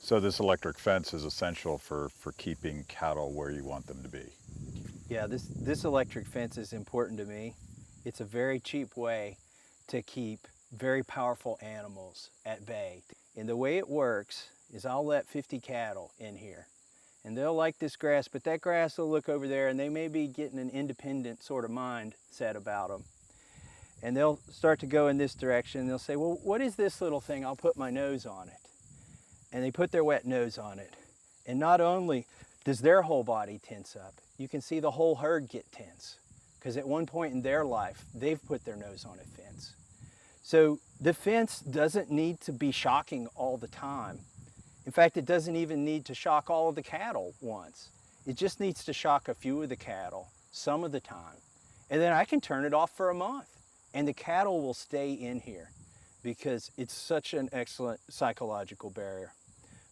So this electric fence is essential for keeping cattle where you want them to be. Yeah, this electric fence is important to me. It's a very cheap way to keep very powerful animals at bay. And the way it works is I'll let 50 cattle in here. And they'll like this grass, but that grass will look over there and they may be getting an independent sort of mindset about them. And they'll start to go in this direction. They'll say, well, what is this little thing? I'll put my nose on it. And they put their wet nose on it. And not only does their whole body tense up, you can see the whole herd get tense. Because at one point in their life, they've put their nose on a fence. So the fence doesn't need to be shocking all the time. In fact, it doesn't even need to shock all of the cattle once. It just needs to shock a few of the cattle some of the time. And then I can turn it off for a month. And the cattle will stay in here because it's such an excellent psychological barrier.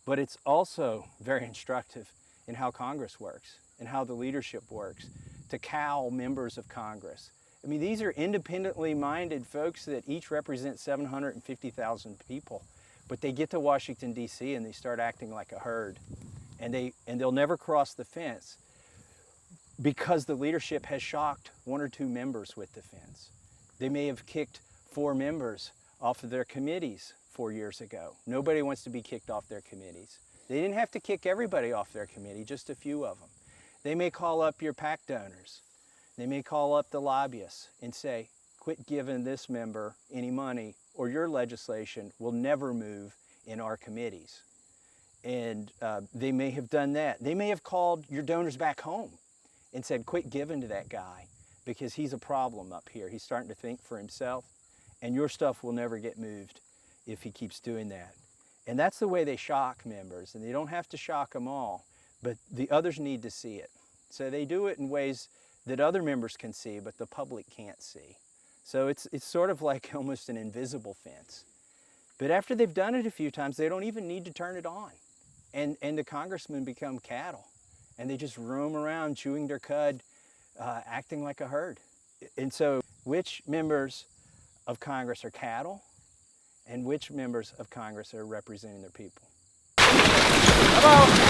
But it's also very instructive in how Congress works and how the leadership works to cow members of Congress. I mean, these are independently minded folks that each represent 750,000 people, but they get to Washington, D.C. and they start acting like a herd. And they'll never cross the fence because the leadership has shocked one or two members with the fence. They may have kicked 4 members off of their committees 4 years ago. Nobody wants to be kicked off their committees. They didn't have to kick everybody off their committee, just a few of them. They may call up your PAC donors. They may call up the lobbyists and say, quit giving this member any money or your legislation will never move in our committees. And they may have done that. They may have called your donors back home and said, quit giving to that guy because he's a problem up here. He's starting to think for himself and your stuff will never get moved if he keeps doing that. And that's the way they shock members, and they don't have to shock them all, but the others need to see it. So they do it in ways that other members can see, but the public can't see. So it's sort of like almost an invisible fence. But after they've done it a few times, they don't even need to turn it on. And the congressmen become cattle, and they just roam around chewing their cud, acting like a herd. And so which members of Congress are cattle and which members of Congress are representing their people? Hello.